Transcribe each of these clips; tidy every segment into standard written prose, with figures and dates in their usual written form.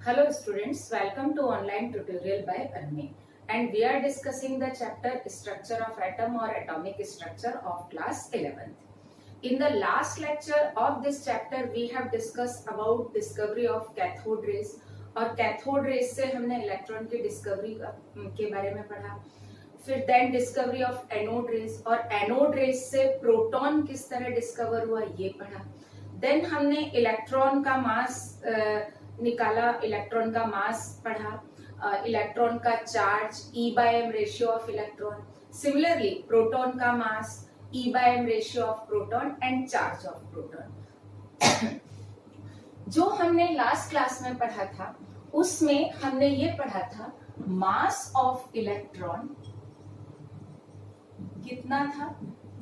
Hello students, welcome to online tutorial by Anmi, and we are discussing the chapter structure of atom or atomic structure of class 11th. In the last lecture of this chapter we have discussed about discovery of cathode rays और cathode rays से हमने electron की discovery के बारे में पढ़ा. फिर then discovery of anode rays और एनोड रेस से प्रोटॉन किस तरह डिस्कवर हुआ ये पढ़ा. देन हमने इलेक्ट्रॉन का मास निकाला, इलेक्ट्रॉन का मास पढ़ा, इलेक्ट्रॉन का charge E/m ratio of electron. Similarly proton का मास E/m ratio of proton and charge of proton. जो हमने लास्ट क्लास में पढ़ा था उसमें हमने ये पढ़ा था मास ऑफ इलेक्ट्रॉन कितना था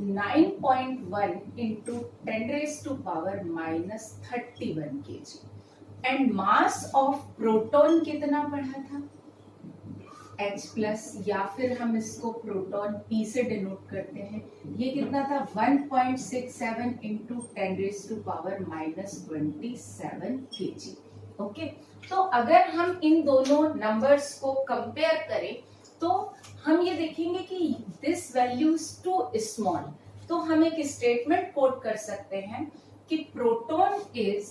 9.1 into 10⁻⁻31 kg and mass of proton कितना पढ़ा था H प्लस, या फिर हम इसको प्रोटॉन P से डिनोट करते हैं. ये कितना था 1.67 इंटू 10⁻⁻27 kg. ओके, तो अगर हम इन दोनों नंबर्स को कंपेयर करें तो हम ये देखेंगे कि this value is too small. तो हम एक स्टेटमेंट कोट कर सकते हैं कि proton is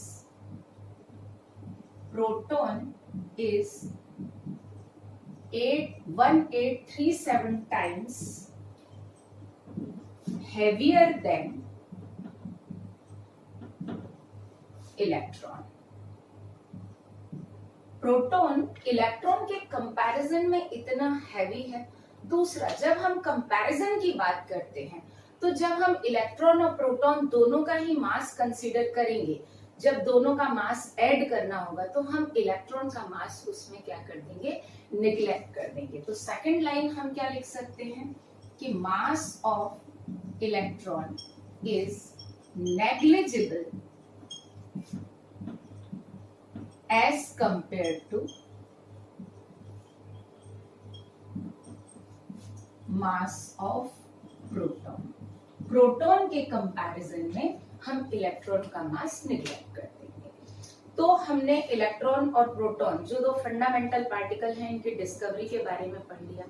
1837 times heavier than electron. Proton electron के कंपैरिजन में इतना हैवी है. दूसरा, जब हम कंपैरिजन की बात करते हैं तो जब हम इलेक्ट्रॉन और प्रोटॉन दोनों का ही मास कंसीडर करेंगे, जब दोनों का मास ऐड करना होगा तो हम इलेक्ट्रॉन का मास उसमें क्या कर देंगे, निग्लेक्ट कर देंगे. तो सेकंड लाइन हम क्या लिख सकते हैं कि mass of electron is negligible as compared to mass of proton. Proton के कंपैरिजन में हम इलेक्ट्रॉन का मास निग्लेक्ट कर देंगे. तो हमने इलेक्ट्रॉन और प्रोटॉन जो दो फंडामेंटल पार्टिकल हैं इनकी डिस्कवरी के बारे में पढ़ लिया.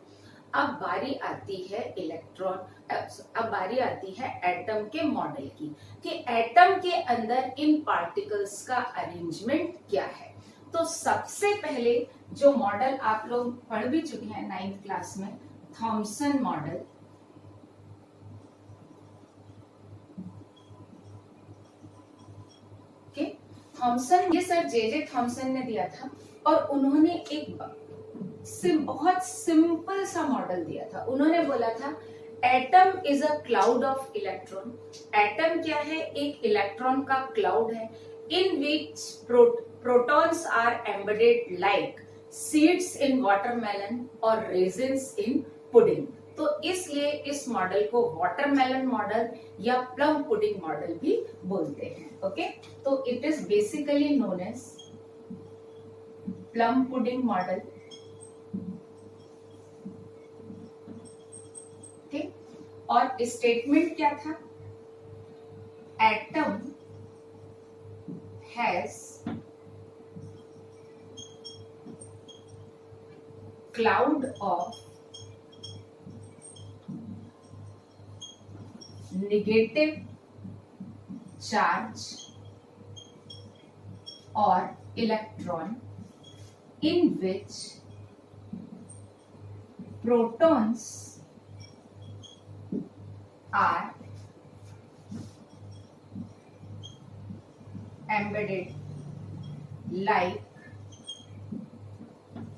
अब बारी आती है एटम के मॉडल की कि एटम के अंदर इन पार्टिकल्स का अरेंजमेंट क्या है. तो सबसे पहले जो मॉडल आप लोग पढ़ भी चुके हैं 9th क्लास में, थॉमसन मॉडल. थॉमसन, ये सर जे थॉमसन ने दिया था और उन्होंने एक बहुत सिंपल सा मॉडल दिया था. उन्होंने बोला था atom is a cloud of electron. Atom क्या है, एक इलेक्ट्रॉन का क्लाउड है in which protons are embedded like seeds in watermelon और रेजिन्स इन पुडिंग. तो इसलिए इस मॉडल को वाटरमेलन मॉडल या प्लम पुडिंग मॉडल भी बोलते हैं. ओके, तो it is basically known as plum pudding model. और स्टेटमेंट क्या था, atom has cloud of negative charge और electron in which protons are embedded like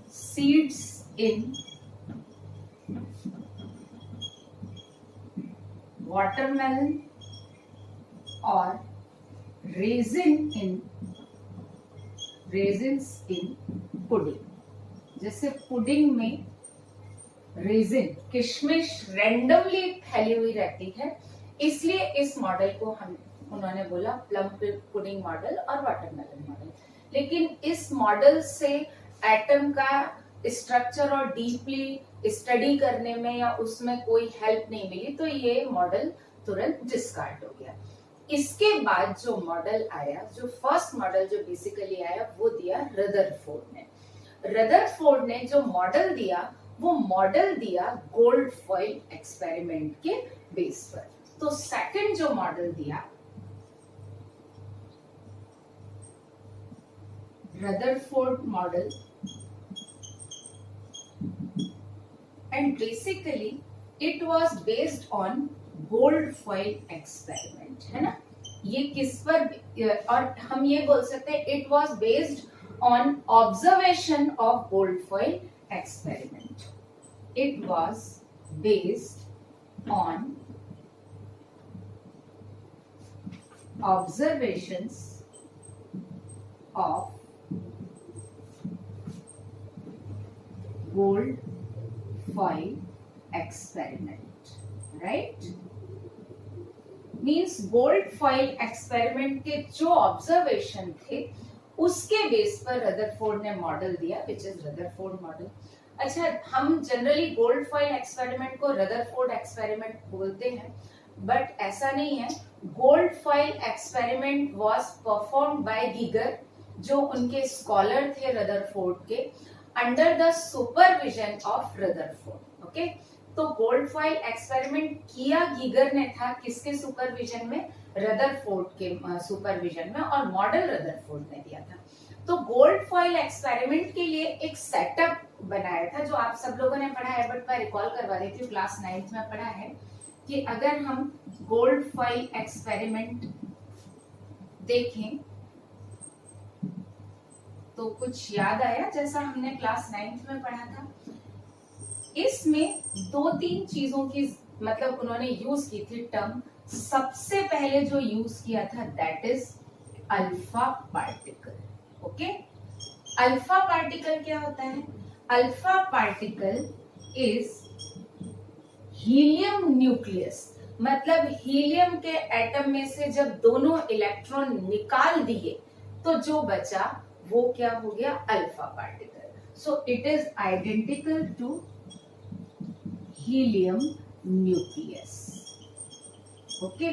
seeds in watermelon or raisins in pudding. जैसे pudding में resin, किशमिश randomly फैली हुई रहती है, इसलिए इस मॉडल को उन्होंने बोला प्लम पुडिंग मॉडल और वाटरमेलन मॉडल. लेकिन इस मॉडल से एटम का स्ट्रक्चर और डीपली स्टडी करने में या उसमें कोई हेल्प नहीं मिली, तो ये मॉडल तुरंत डिस्कार्ड हो गया. इसके बाद जो मॉडल आया, जो फर्स्ट मॉडल जो बेसिकली आया वो दिया रदरफोर्ड ने। रदरफोर्ड ने जो मॉडल दिया वो मॉडल दिया गोल्ड फॉइल एक्सपेरिमेंट के बेस पर। तो सेकंड जो मॉडल दिया Rutherford model, and basically it was based on gold foil experiment, है ना। ये किस पर, और हम ये बोल सकते हैं it was based on observation of gold foil experiment. It was based on observations of gold foil experiment, right? Means gold foil experiment के जो observation थे उसके बेस पर रदरफोर्ड ने मॉडल दिया, विच इज रदरफोर्ड मॉडल। अच्छा, हम generally gold foil experiment को रदरफोर्ड एक्सपेरिमेंट बोलते हैं, बट ऐसा नहीं है। Gold foil experiment was performed by Geiger, जो उनके स्कॉलर थे रदरफोर्ड के, under the supervision of Rutherford. Okay, तो गोल्ड फॉइल एक्सपेरिमेंट किया गीगर ने था, किसके सुपरविजन में? रदरफोर्ड के सुपरविजन में, और मॉडल रदरफोर्ड ने दिया था। तो गोल्ड फॉइल एक्सपेरिमेंट के लिए एक सेटअप बनाया था, जो आप सब लोगों ने पढ़ा है, बट मैं रिकॉल करवा देती हूँ, क्लास 9th में पढ़ा है कि अगर हम गोल्ड फॉइल एक्सपेरिमेंट देखें तो कुछ याद आया जैसा हमने क्लास 9th में पढ़ा था। इसमें 2-3 चीजों की मतलब उन्होंने यूज की थी टर्म। सबसे पहले जो यूज किया था that is alpha particle. Okay, alpha particle क्या होता है? Alpha particle is helium nucleus, मतलब हीलियम के एटम में से जब दोनों इलेक्ट्रॉन निकाल दिए तो जो बचा वो क्या हो गया? Alpha particle. So it is identical to helium nucleus. Okay,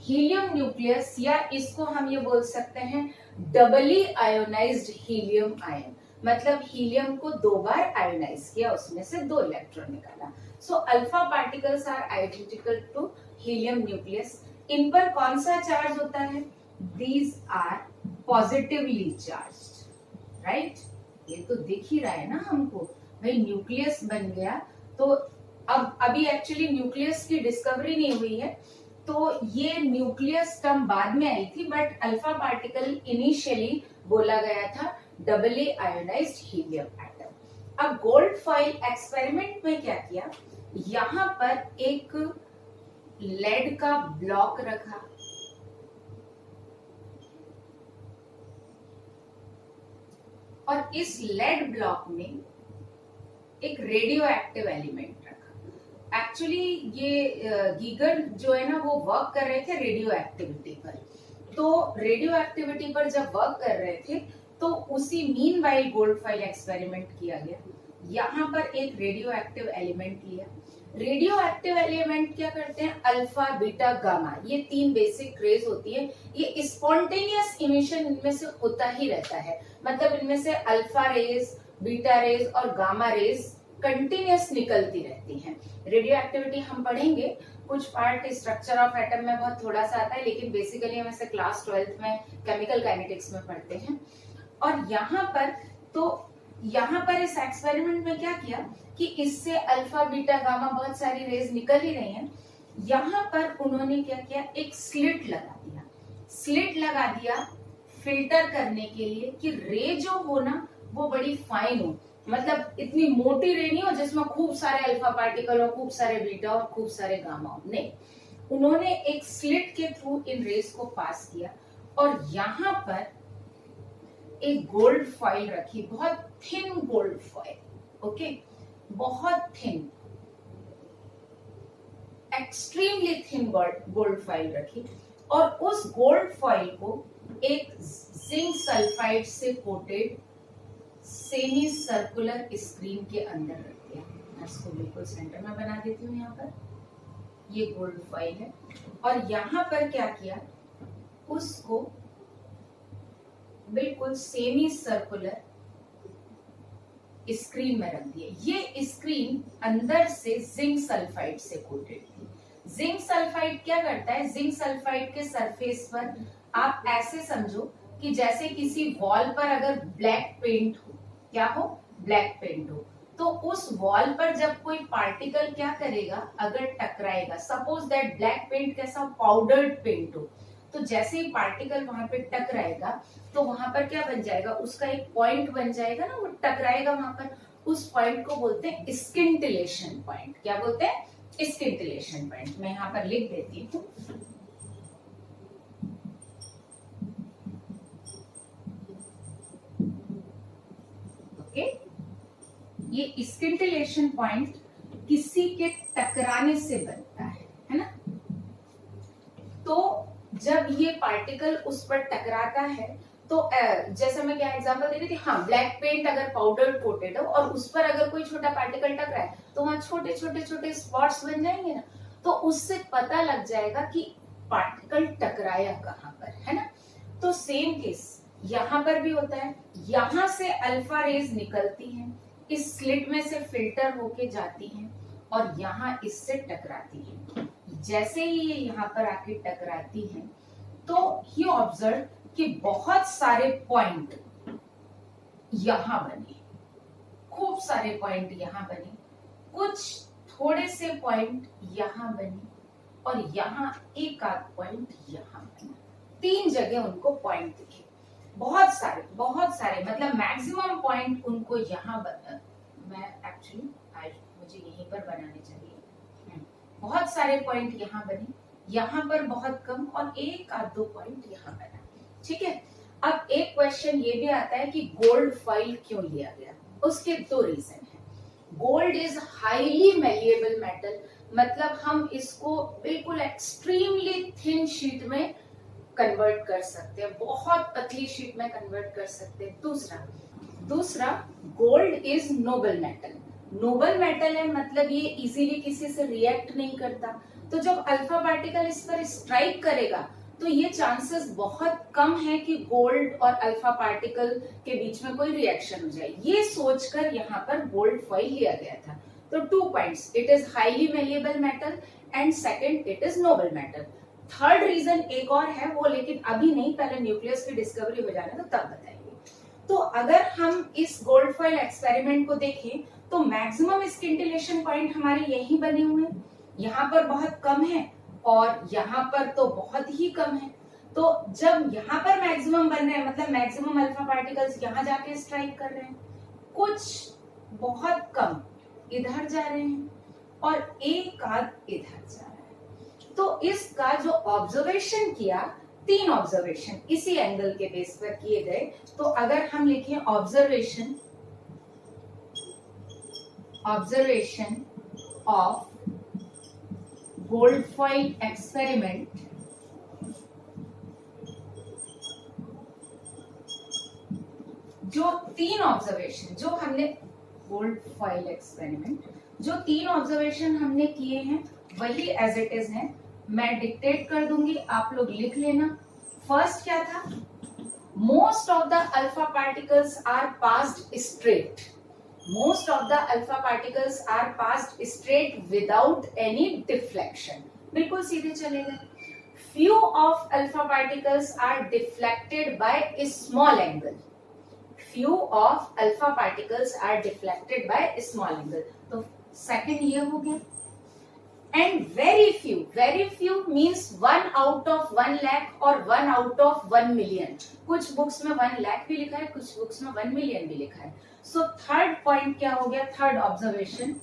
helium nucleus, या इसको हम ये बोल सकते हैं डबली आयोनाइज्ड हीलियम आयन, मतलब हीलियम को 2 बार आयोनाइज किया, उसमें से 2 इलेक्ट्रॉन निकाला। So alpha particles are identical to helium nucleus. इन पर कौन सा चार्ज होता है? These are positively charged, right. ये तो दिख ही रहा है ना हमको, भाई न्यूक्लियस बन गया। तो अब अभी एक्चुअली न्यूक्लियस की डिस्कवरी नहीं हुई है, तो ये न्यूक्लियस टर्म बाद में आई थी, बट अल्फा पार्टिकल इनिशियली बोला गया था डबली आयोनाइज्ड हीलियम एटम। अब गोल्ड फॉइल एक्सपेरिमेंट में क्या किया? यहां पर एक लेड का ब्लॉक रखा, और इस लेड ब्लॉक में एक रेडियो एक्टिव एलिमेंट रखा। एक्चुअली ये गीगर जो है ना वो वर्क कर रहे थे रेडियो एक्टिविटी पर। तो रेडियो एक्टिविटी पर जब वर्क कर रहे थे तो उसी mean while gold foil experiment किया गया। यहाँ पर एक रेडियो एक्टिव एलिमेंट लिया। रेडियो एक्टिव एलिमेंट क्या करते हैं? अल्फा, बीटा, गामा, ये 3 बेसिक रेज होती है। ये स्पॉन्टेनियस इमिशन इनमें से होता ही रहता है, मतलब इनमें से अल्फा रेज, बीटा रेज और गामा रेज कंटिन्यूस निकलती रहती हैं। रेडियो एक्टिविटी हम पढ़ेंगे, कुछ पार्ट स्ट्रक्चर ऑफ एटम में बहुत थोड़ा सा आता है, लेकिन बेसिकली हम इसे क्लास 12th में केमिकल काइनेटिक्स में पढ़ते हैं। और यहाँ पर इस एक्सपेरिमेंट में क्या किया कि इससे अल्फा, बीटा, गामा बहुत सारी रेज निकल ही रही हैं। यहाँ पर उन्होंने क्या किया? एक स्लिट लगा दिया। स्लिट लगा दिया फिल्टर करने के लिए कि रे जो हो ना वो बड़ी फाइन हो, मतलब इतनी मोटी रे नहीं हो जिसमें खूब सारे अल्फा पार्टिकल हो, खूब सारे बीटा और खूब सारे गामा हो। नहीं, उन्होंने एक स्लिट के थ्रू इन रेस को पास किया, और यहाँ पर एक गोल्ड फॉइल रखी, बहुत थिन गोल्ड फॉइल। ओके, बहुत thin, extremely thin gold foil रखी, और उस गोल्ड फॉइल को एक जिंक सल्फाइड से कोटेड सेमी सर्कुलर स्क्रीन के अंदर रख दिया। मैं इसको बिल्कुल सेंटर में बना देती हूँ। यहाँ पर ये गोल्ड फॉइल है, और यहाँ पर क्या किया? उसको बिल्कुल सेमी सर्कुलर स्क्रीन में रख दिए। ये स्क्रीन अंदर से जिंक सल्फाइड से कोटेड थी। जिंक सल्फाइड क्या करता है, जिंक सल्फाइड के सरफेस पर आप ऐसे समझो कि जैसे किसी वॉल पर अगर ब्लैक पेंट हो, क्या हो, ब्लैक पेंट हो, तो उस वॉल पर जब कोई पार्टिकल क्या करेगा, अगर टकराएगा, सपोज दैट ब्लैक पेंट कैसा पाउडर्ड पेंट हो, तो जैसे ही पार्टिकल वहां पे टकराएगा तो वहां पर क्या बन जाएगा, उसका एक पॉइंट बन जाएगा ना, वो टकराएगा वहां पर, उस पॉइंट को बोलते हैं स्किंटिलेशन पॉइंट। क्या बोलते हैं, स्किंटिलेशन पॉइंट। मैं यहाँ पर लिख देती हूँ, ओके। ये स्किंटिलेशन पॉइंट किसी के टकराने से बनता है ना। तो जब ये पार्टिकल उस पर टकराता है तो जैसे मैं क्या एग्जांपल दे रही थी, हाँ, ब्लैक पेंट अगर पाउडर कोटेड हो और उस पर अगर कोई छोटा पार्टिकल टकराए तो वहां छोटे छोटे छोटे स्पॉट्स बन जाएंगे ना, तो उससे पता लग जाएगा कि पार्टिकल टकराया कहाँ पर, है ना। तो सेम केस यहाँ पर भी होता है, यहाँ से अल्फा रेज निकलती हैं, इस स्लिट में से फिल्टर होके जाती हैं और यहाँ इससे टकराती है। जैसे ही ये यहाँ पर आके टकराती है तो ही ऑब्जर्व कि बहुत सारे पॉइंट यहां बने, खूब सारे पॉइंट यहां बने, कुछ थोड़े से पॉइंट यहां बने और यहां एक आध पॉइंट यहां बने। 3 जगह उनको पॉइंट दिखे, बहुत सारे मतलब मैक्सिमम पॉइंट उनको यहां मैं एक्चुअली मुझे यहीं पर बनाने चाहिए। बहुत सारे पॉइंट यहाँ बने, यहाँ पर बहुत कम और एक आध 2 पॉइंट यहाँ बना, ठीक है। अब एक क्वेश्चन ये भी आता है कि गोल्ड फॉइल क्यों लिया गया, उसके 2 रीजन है। Gold is highly malleable metal, मतलब हम इसको बिल्कुल एक्सट्रीमली थिन शीट में कन्वर्ट कर सकते हैं, बहुत पतली शीट में कन्वर्ट कर सकते हैं। दूसरा gold is noble metal. Nobel metal है मतलब ये इजीली किसी से रिएक्ट नहीं करता, तो जब अल्फा पार्टिकल इस पर स्ट्राइक करेगा तो ये चांसेस बहुत कम है कि गोल्ड और अल्फा पार्टिकल के बीच में कोई रिएक्शन हो जाए। ये सोचकर यहाँ पर गोल्ड फॉइल लिया गया था। तो 2 points, it is highly malleable metal and second it is noble metal. Third reason एक और है, वो लेकिन अभी नहीं, पहले न्यूक्लियस की डिस्कवरी हो जाने तो तब बताएंगे। तो अगर हम इस गोल्ड फॉइल एक्सपेरिमेंट को देखें तो मैक्सिमम स्किंटिलेशन पॉइंट हमारे यही बने हुए हैं, यहाँ पर बहुत कम है और यहाँ पर तो बहुत ही कम है। तो जब यहाँ पर मैक्सिमम बन रहे हैं, मतलब मैक्सिमम अल्फा पार्टिकल्स यहाँ जाके स्ट्राइक कर रहे हैं, कुछ बहुत कम इधर जा रहे हैं और एक आध इधर जा रहा है। तो इसका जो ऑब्जर्वेशन किया, 3 ऑब्जर्वेशन इसी एंगल के बेस पर किए गए। तो अगर हम लिखें observation of gold foil experiment, जो 3 ऑब्जर्वेशन जो हमने गोल्ड फॉइल एक्सपेरिमेंट जो 3 ऑब्जर्वेशन हमने किए हैं वही एज इट इज है। मैं डिक्टेट कर दूंगी, आप लोग लिख लेना। फर्स्ट क्या था, most of the alpha particles are passed straight, most of the alpha particles are passed straight without any deflection, बिल्कुल सीधे चले गए। few of alpha particles are deflected by a small angle, few of alpha particles are deflected by a small angle, तो second ये हो गया। and very few means 1 out of 1 lakh और 1 out of 1 million, कुछ books में 1 लाख भी लिखा है, कुछ बुक्स में 1 मिलियन भी लिखा है। सो थर्ड पॉइंट क्या हो गया, third observation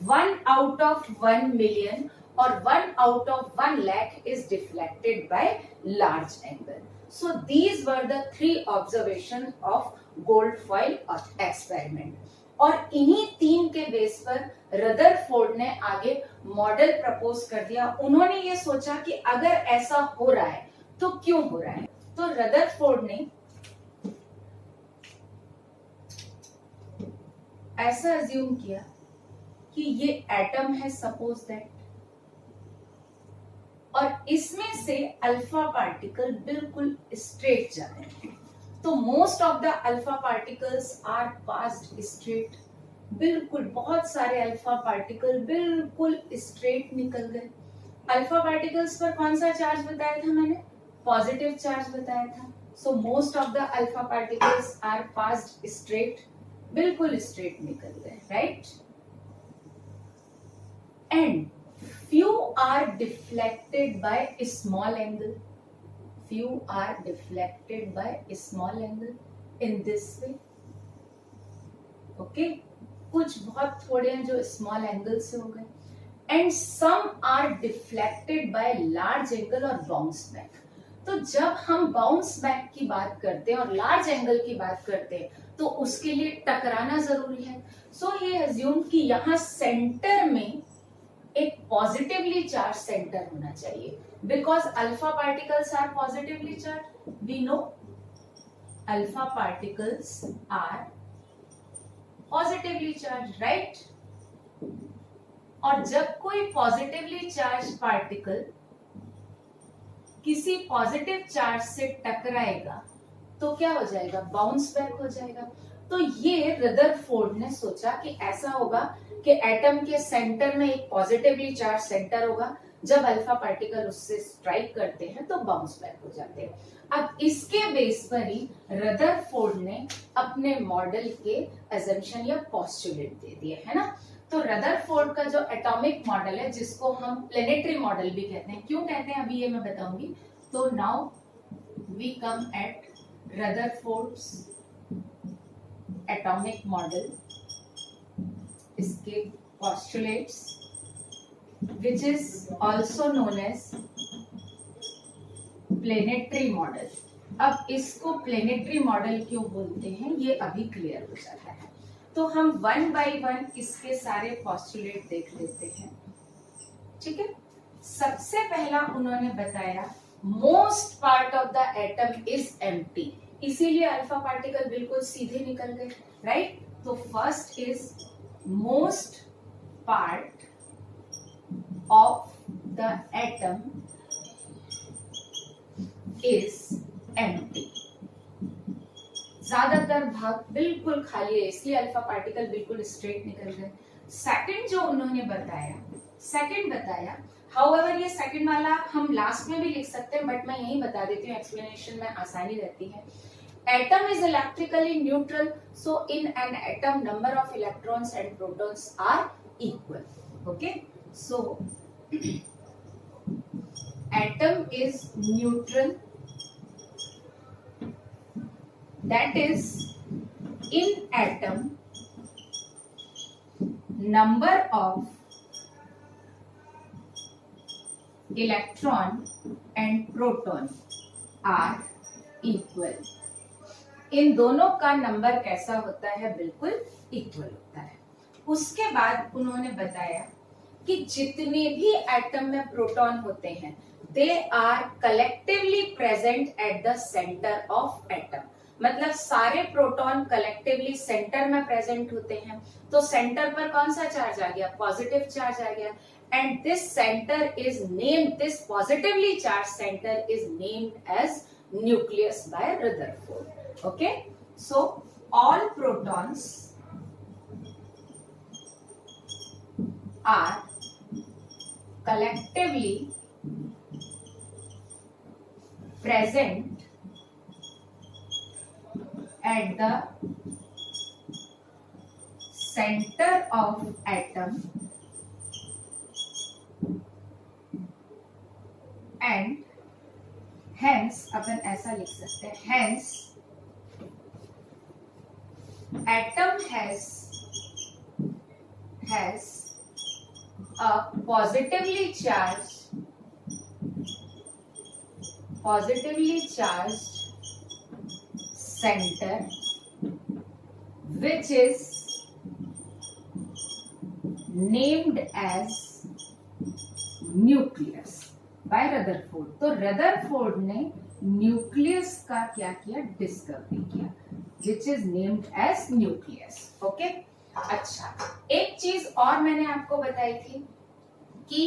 1 out of 1 million और 1 out of 1 lakh is deflected by large angle. So these were the 3 observations of gold foil experiment. और इन्हीं 3 के बेस पर रदरफोर्ड ने आगे मॉडल प्रपोज कर दिया। उन्होंने ये सोचा कि अगर ऐसा हो रहा है तो क्यों हो रहा है। तो रदरफोर्ड ने ऐसा अज्यूम किया कि ये एटम है, सपोज दैट और इसमें से अल्फा पार्टिकल बिल्कुल स्ट्रेट जा रहे हैं। तो most of the alpha particles are passed straight, बिल्कुल बहुत सारे अल्फा पार्टिकल बिल्कुल स्ट्रेट निकल गए। अल्फा पार्टिकल्स पर कौन सा चार्ज बताया था मैंने? पॉजिटिव चार्ज बताया था। So most of the alpha particles are passed straight, बिल्कुल स्ट्रेट निकल गए, right. And few are deflected by a small angle, few are deflected by a small angle in this way, okay, कुछ बहुत थोड़े हैं जो स्मॉल एंगल से हो गए, and some are deflected by large angle और बाउंस बैक। तो जब हम बाउंस बैक की बात करते हैं और लार्ज एंगल की बात करते हैं तो उसके लिए टकराना जरूरी है। सो ही अज्यूम कि यहाँ सेंटर में एक पॉजिटिवली चार्ज सेंटर होना चाहिए, because alpha particles are positively charge, we know alpha particles are positively charge, right. और जब कोई पॉजिटिवली चार्ज पार्टिकल किसी पॉजिटिव चार्ज से टकराएगा तो क्या हो जाएगा? बाउंस बैक हो जाएगा। तो ये रदरफोर्ड ने सोचा कि ऐसा होगा कि एटम के सेंटर में एक पॉजिटिवली चार्ज सेंटर होगा, जब अल्फा पार्टिकल उससे स्ट्राइक करते हैं तो बाउंस बैक हो जाते हैं। अब इसके बेस पर ही रदरफोर्ड ने अपने मॉडल के अजम्पशन या पोस्टुलेट दे दिए, है ना। तो रदरफोर्ड का जो एटॉमिक मॉडल है, जिसको हम प्लेनेटरी मॉडल भी कहते हैं, क्यों कहते हैं अभी ये मैं बताऊंगी। तो now we come at Rutherford's atomic model, इसके postulates which is also known as planetary model। अब इसको प्लेनेटरी मॉडल क्यों बोलते हैं ये अभी क्लियर हो जाता है। तो हम वन बाय वन इसके सारे पोस्टुलेट देख लेते हैं, ठीक है। सबसे पहला उन्होंने बताया most part of the atom is empty, इसीलिए अल्फा पार्टिकल बिल्कुल सीधे निकल गए, राइट। तो first is most part of the atom is empty, ज्यादातर भाग बिल्कुल खाली है, इसलिए अल्फा पार्टिकल बिल्कुल स्ट्रेट निकल गए। सेकंड जो उन्होंने बताया, हाउएवर ये सेकंड वाला हम लास्ट में भी लिख सकते हैं, बट मैं यही बता देती हूँ, एक्सप्लेनेशन में आसानी रहती है। Atom is electrically neutral, so in an atom number of electrons and protons are equal, okay। So atom is neutral, that is in atom number of electron and proton are equal, इन दोनों का number कैसा होता है? बिल्कुल equal होता है। उसके बाद उन्होंने बताया कि जितने भी एटम में प्रोटॉन होते हैं they are collectively present at the centre of atom, मतलब सारे प्रोटॉन कलेक्टिवली सेंटर में प्रेजेंट होते हैं। तो सेंटर पर कौन सा चार्ज आ गया? पॉजिटिव चार्ज आ गया, and this centre is named, this positively charge centre is named as nucleus by Rutherford. Okay, so all protons are collectively present at the center of atom and hence अपन ऐसा लिख सकते हैं, hence atom has a positively charged center which is named as nucleus by Rutherford. तो Rutherford ने nucleus का क्या किया? Discovery किया, which is named as nucleus, okay? अच्छा, एक चीज और मैंने आपको बताई थी कि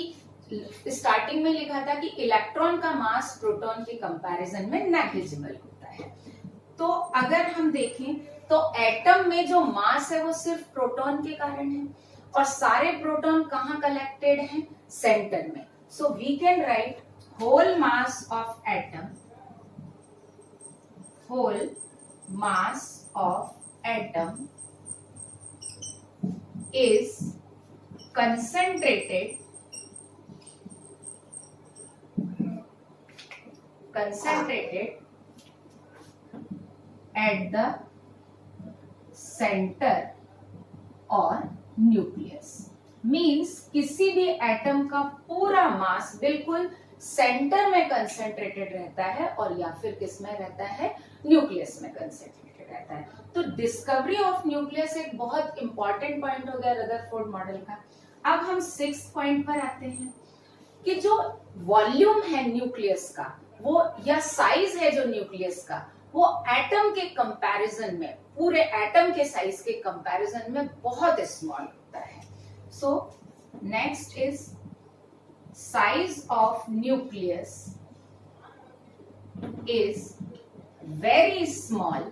स्टार्टिंग में लिखा था कि इलेक्ट्रॉन का मास प्रोटॉन के कंपैरिजन में नेग्लिजिबल होता है। तो अगर हम देखें तो एटम में जो मास है वो सिर्फ प्रोटॉन के कारण है, और सारे प्रोटॉन कहाँ कलेक्टेड हैं? सेंटर में। So we can write whole mass of atom, whole mass of atom is concentrated at the center और न्यूक्लियस। मीन्स किसी भी एटम का पूरा मास बिल्कुल सेंटर में कंसेंट्रेटेड रहता है, और या फिर किस में रहता है? न्यूक्लियस में कंसेंट्रेटेड रहता है। तो डिस्कवरी ऑफ न्यूक्लियस एक बहुत इंपॉर्टेंट पॉइंट हो गया रदरफोर्ड मॉडल का। अब हम 6th पॉइंट पर आते हैं कि जो वॉल्यूम है न्यूक्लियस का, वो या साइज है जो न्यूक्लियस का, वो एटम के कंपैरिजन में, पूरे एटम के साइज के कंपैरिजन में बहुत स्मॉल होता है। So next is size of nucleus is very small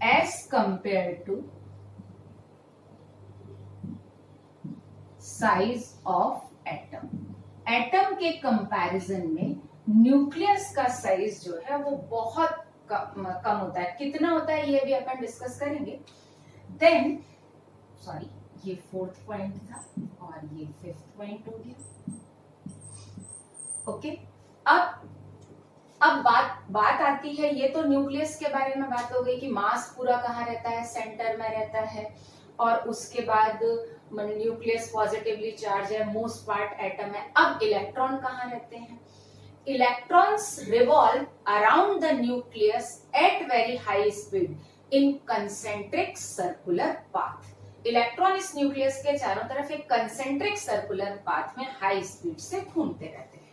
as compared to size of atom। Atom के कंपैरिजन में न्यूक्लियस का साइज जो है वो बहुत कम होता है। कितना होता है ये भी अपन डिस्कस करेंगे। देन सॉरी, ये 4th पॉइंट था और ये 5th पॉइंट हो गया। ओके, अब बात आती है, ये तो न्यूक्लियस के बारे में बात हो गई कि मास पूरा कहाँ रहता है? सेंटर में रहता है, और उसके बाद न्यूक्लियस पॉजिटिवली चार्ज है, मोस्ट पार्ट एटम है। अब इलेक्ट्रॉन कहाँ रहते हैं? Electrons revolve around the nucleus at very high speed in concentric circular path. Electron इस न्यूक्लियस के चारों तरफ एक कंसेंट्रिक सर्कुलर पाथ में हाई स्पीड से घूमते रहते हैं।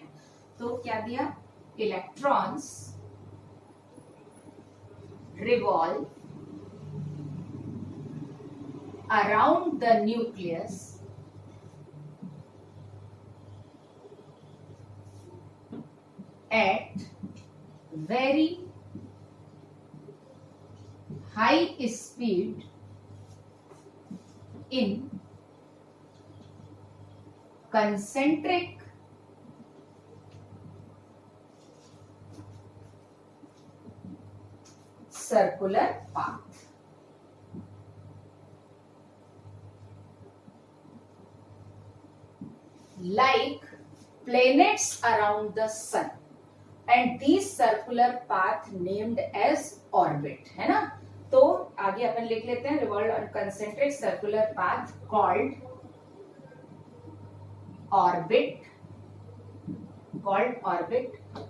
तो क्या दिया? Electrons revolve around the nucleus at very high speed in concentric circular path। Like planets around the sun, and these circular path named as orbit, है ना? तो आगे अपन लिख लेते हैं revolve on concentric circular path called orbit,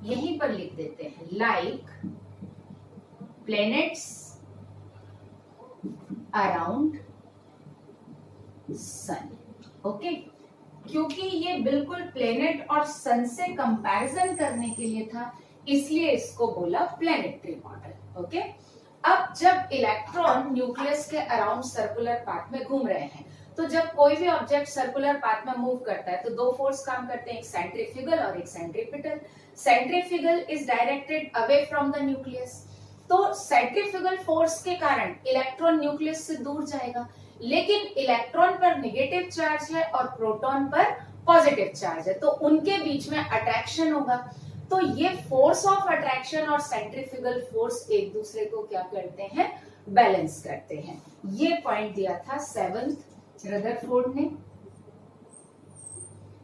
यहीं पर लिख देते हैं like planets around sun। Okay, क्योंकि ये बिल्कुल प्लेनेट और सन से कंपैरिजन करने के लिए था, इसलिए इसको बोला प्लेनेटरी मॉडल। ओके, अब जब इलेक्ट्रॉन न्यूक्लियस के अराउंड सर्कुलर पाथ में घूम रहे हैं, तो जब कोई भी ऑब्जेक्ट सर्कुलर पाथ में मूव करता है तो दो फोर्स काम करते हैं, एक सेंट्रीफ्यूगल और एक centripetal. Centrifugal is directed away from the nucleus, तो सेंट्रीफ्यूगल फोर्स के कारण इलेक्ट्रॉन न्यूक्लियस से दूर जाएगा, लेकिन इलेक्ट्रॉन पर नेगेटिव चार्ज है और प्रोटॉन पर पॉजिटिव चार्ज है, तो उनके बीच में अट्रैक्शन होगा। तो ये फोर्स ऑफ अट्रैक्शन और सेंट्रीफ्यूगल फोर्स एक दूसरे को क्या करते हैं? बैलेंस करते हैं। ये पॉइंट दिया था 7th रदरफोर्ड ने।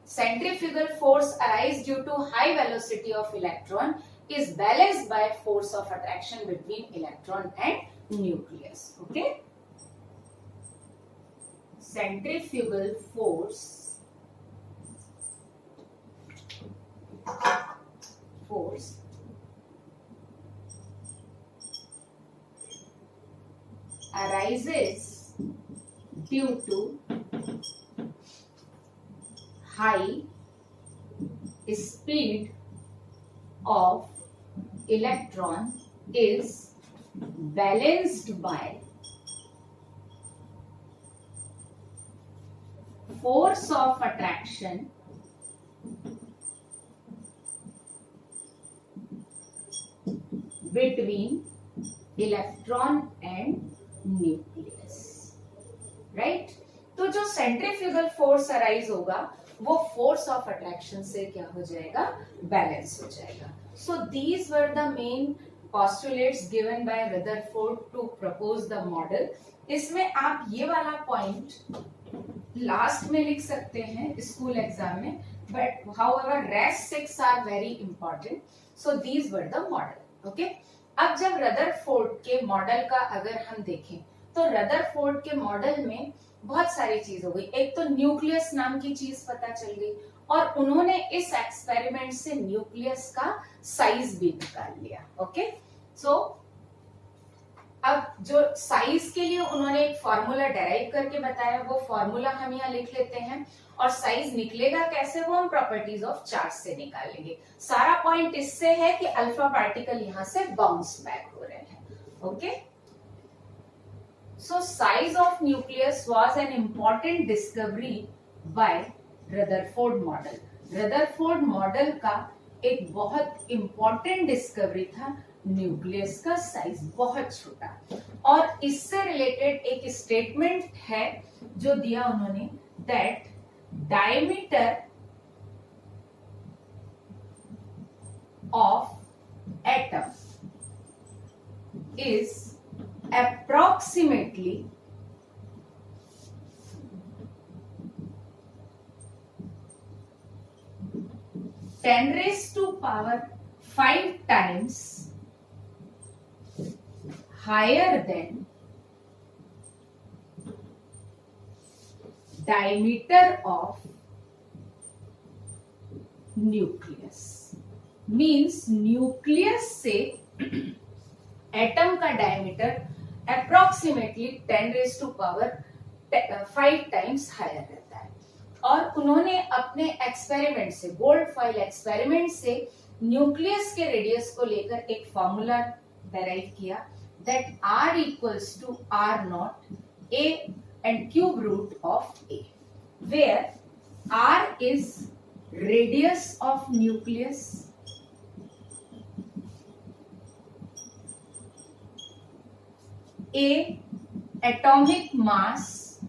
Centrifugal force arise due to high velocity of electron is balanced by force of attraction between electron and nucleus। Okay, centrifugal force arises due to high speed of electron is balanced by force of attraction between electron and nucleus, right. तो जो centrifugal force arise होगा वो force of attraction से क्या हो जाएगा, balance हो जाएगा। So these were the main postulates given by Rutherford to propose the model। इसमें आप ये वाला पॉइंट लास्ट में लिख सकते हैं स्कूल एग्जाम में, but however rest 6 are very important, so these were the model, okay। अब जब रदरफोर्ड के मॉडल का अगर हम देखें तो रदरफोर्ड के मॉडल में बहुत सारी चीज हो गई। एक तो न्यूक्लियस नाम की चीज पता चल गई और उन्होंने इस एक्सपेरिमेंट से न्यूक्लियस का साइज भी निकाल लिया, ओके। सो अब जो साइज के लिए उन्होंने एक फॉर्मूला डेराइव करके बताया, वो फॉर्मूला हम यहाँ लिख लेते हैं, और साइज निकलेगा कैसे वो हम प्रॉपर्टीज ऑफ चार्ज से निकालेंगे। सारा पॉइंट इससे है कि अल्फा पार्टिकल यहां से बाउंस बैक हो रहे हैं, okay. So size of nucleus was an important discovery by Rutherford model. Rutherford model का एक बहुत इंपॉर्टेंट डिस्कवरी था न्यूक्लियस का साइज बहुत छोटा। और इससे रिलेटेड एक स्टेटमेंट है जो दिया उन्होंने, that diameter of atom is approximately 10⁵ times higher than diameter of nucleus. Means nucleus से एटम का डायमीटर अप्रोक्सीमेटली 10⁵ टाइम्स हायर रहता है। और उन्होंने अपने एक्सपेरिमेंट से, बोल्ड फॉइल एक्सपेरिमेंट से न्यूक्लियस के रेडियस को लेकर एक फॉर्मूला डेराइव किया, that R equals to R0 A and cube root of A, where R is radius of nucleus, A atomic mass,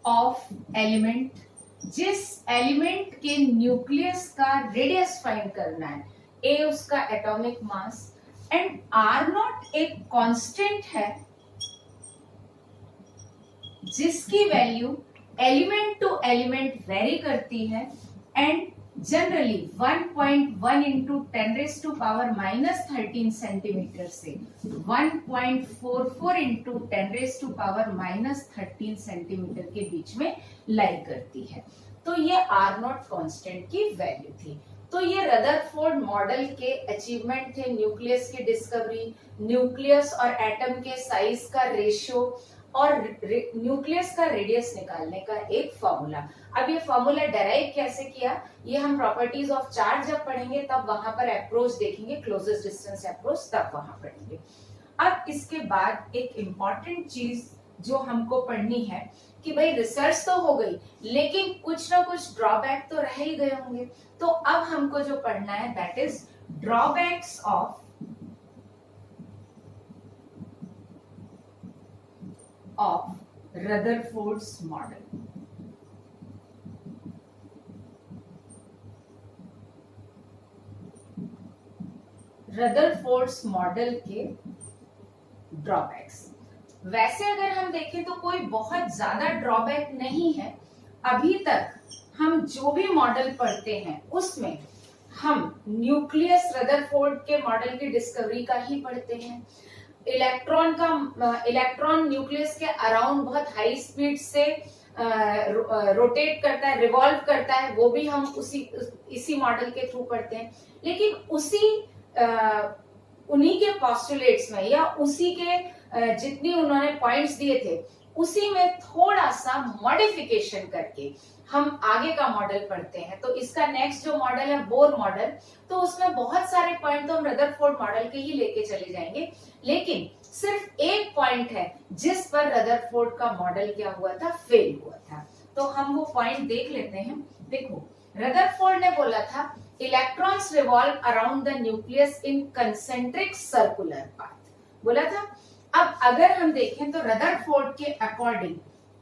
of element, जिस एलिमेंट के nucleus का radius find करना है, A उसका एटॉमिक मास, एंड R0 एक constant है जिसकी value element to element vary करती है, एंड जनरली 1.1 इंटू 10⁻⁻13 सेंटीमीटर से 1.44 इंटू 10⁻⁻13 सेंटीमीटर के बीच में लाई करती है। तो ये R0 कांस्टेंट की वैल्यू थी। तो ये रदरफोर्ड मॉडल के अचीवमेंट थे, न्यूक्लियस की डिस्कवरी, न्यूक्लियस और एटम के साइज का रेशियो, और न्यूक्लियस का रेडियस निकालने का एक फॉर्मूला। अब ये फॉर्मूला डेराइव कैसे किया, ये हम प्रॉपर्टीज ऑफ चार्ज जब पढ़ेंगे तब वहां पर अप्रोच देखेंगे, क्लोजेस्ट डिस्टेंस अप्रोच तब वहां पढ़ेंगे। अब इसके बाद एक इंपॉर्टेंट चीज जो हमको पढ़नी है कि भाई रिसर्च तो हो गई लेकिन कुछ ना कुछ ड्रॉबैक तो रह ही गए होंगे। तो अब हमको जो पढ़ना है that is drawbacks of Rutherford's model. Rutherford's model के ड्रॉबैक्स, वैसे अगर हम देखें तो कोई बहुत ज्यादा ड्रॉबैक नहीं है। अभी तक हम जो भी मॉडल पढ़ते हैं उसमें हम न्यूक्लियस रदरफोर्ड के मॉडल की डिस्कवरी का ही पढ़ते हैं। इलेक्ट्रॉन न्यूक्लियस के अराउंड बहुत हाई स्पीड से रोटेट करता है, रिवॉल्व करता है, वो भी हम इसी मॉडल के थ्रू पढ़ते हैं। लेकिन उन्हीं के पोस्टुलेट्स में या उसी के जितनी उन्होंने पॉइंट्स दिए थे उसी में थोड़ा सा मॉडिफिकेशन करके हम आगे का मॉडल पढ़ते हैं। तो इसका नेक्स्ट जो मॉडल है बोर मॉडल, तो उसमें बहुत सारे पॉइंट तो हम रदरफोर्ड मॉडल के ही लेके चले जाएंगे, लेकिन सिर्फ एक पॉइंट है जिस पर रदरफोर्ड का मॉडल क्या हुआ था, फेल हुआ था। तो हम वो पॉइंट देख लेते हैं। देखो, रदरफोर्ड ने बोला था electrons revolve around the nucleus in concentric circular path, बोला था। अब अगर हम देखें तो रदरफोर्ड के अकॉर्डिंग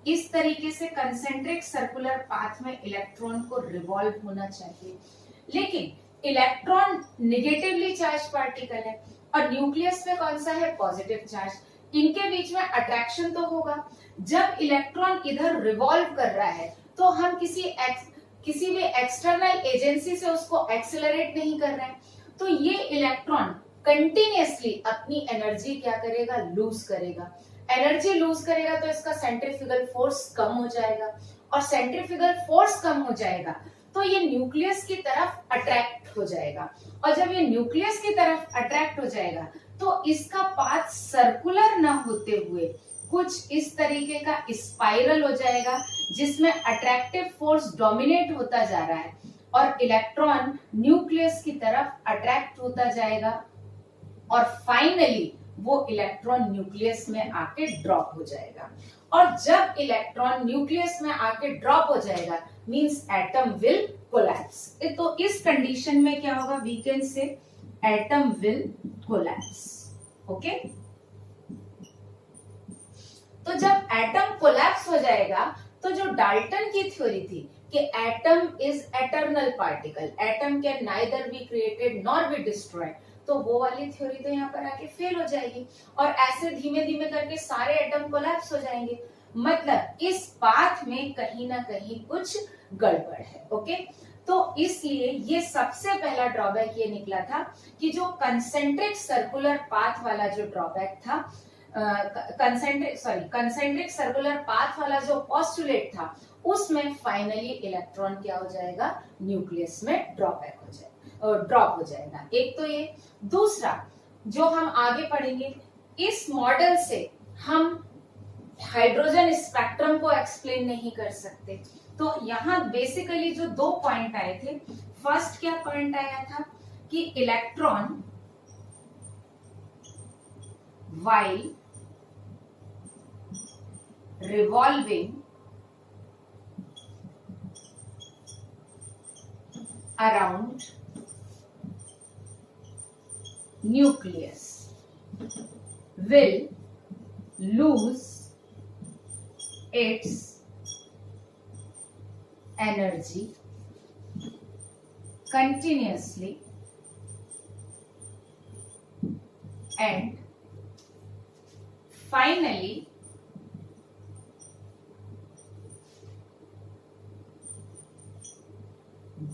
इस तरीके से कंसेंट्रिक सर्कुलर पाथ में इलेक्ट्रॉन को रिवॉल्व होना चाहिए, लेकिन इलेक्ट्रॉन नेगेटिवली चार्ज पार्टिकल है और न्यूक्लियस में कौन सा है, पॉजिटिव चार्ज। इनके बीच में अट्रैक्शन तो होगा। जब इलेक्ट्रॉन इधर रिवॉल्व कर रहा है तो हम किसी भी एक्सटर्नल एजेंसी से उसको एक्सेलरेट नहीं कर रहे हैं, तो ये इलेक्ट्रॉन कंटिन्यूअसली अपनी एनर्जी क्या करेगा, लूज करेगा। एनर्जी लूज करेगा तो इसका सेंट्रीफ्यूगल फोर्स कम हो जाएगा, और सेंट्रीफ्यूगल फोर्स कम हो जाएगा तो ये न्यूक्लियस की तरफ अट्रैक्ट हो जाएगा, और जब ये न्यूक्लियस की तरफ अट्रैक्ट हो जाएगा तो इसका पाथ सर्कुलर ना होते हुए कुछ इस तरीके का स्पाइरल हो जाएगा, जिसमें अट्रैक्टिव फोर्स डोमिनेट होता जा रहा है और इलेक्ट्रॉन न्यूक्लियस की तरफ अट्रैक्ट होता जाएगा, और फाइनली वो इलेक्ट्रॉन न्यूक्लियस में आके ड्रॉप हो जाएगा। और जब इलेक्ट्रॉन न्यूक्लियस में आके ड्रॉप हो जाएगा मींस एटम विल कोलैप्स। तो इस कंडीशन में क्या होगा, we can say atom will collapse. Okay, तो जब एटम कोलैप्स हो जाएगा तो जो डाल्टन की थ्योरी थी कि atom is eternal particle, atom can neither be created nor be destroyed, तो वो वाली थ्योरी तो यहाँ पर आके फेल हो जाएगी और ऐसे धीमे धीमे करके सारे एटम कोलैप्स हो जाएंगे। मतलब इस पाथ में कहीं ना कहीं कुछ गड़बड़ है। ओके, तो इसलिए ये सबसे पहला ड्रॉबैक ये निकला था कि जो कंसेंट्रिक सर्कुलर पाथ वाला जो ड्रॉबैक था, कंसेंट्रिक सर्कुलर पाथ वाला जो पोस्टुलेट था, उसमें फाइनली इलेक्ट्रॉन क्या हो जाएगा, न्यूक्लियस में ड्रॉप हो जाएगा। एक तो ये, दूसरा जो हम आगे पढ़ेंगे, इस मॉडल से हम हाइड्रोजन स्पेक्ट्रम को एक्सप्लेन नहीं कर सकते। तो यहाँ बेसिकली जो दो पॉइंट आए थे, फर्स्ट क्या पॉइंट आया था कि electron while revolving around nucleus will lose its energy continuously and finally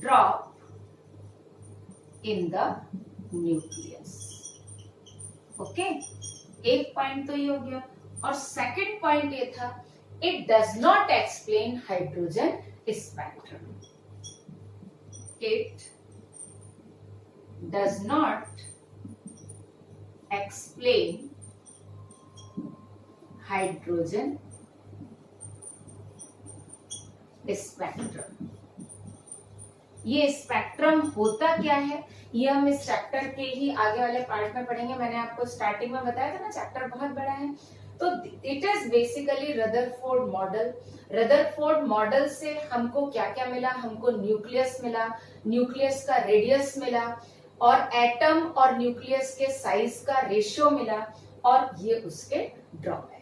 drop in the nucleus। Okay, एक पॉइंट तो ये हो गया। और सेकंड पॉइंट ये था, it does not explain hydrogen spectrum. It does not explain hydrogen spectrum. ये spectrum होता क्या है, ये हम इस चैप्टर के ही आगे वाले पार्ट में पढ़ेंगे। मैंने आपको स्टार्टिंग में बताया था ना, चैप्टर बहुत बड़ा है। तो it is basically Rutherford model. Rutherford model से हमको क्या क्या मिला, हमको न्यूक्लियस मिला, न्यूक्लियस का रेडियस मिला, और एटम और न्यूक्लियस के साइज का रेशियो मिला, और ये उसके ड्रॉबैक।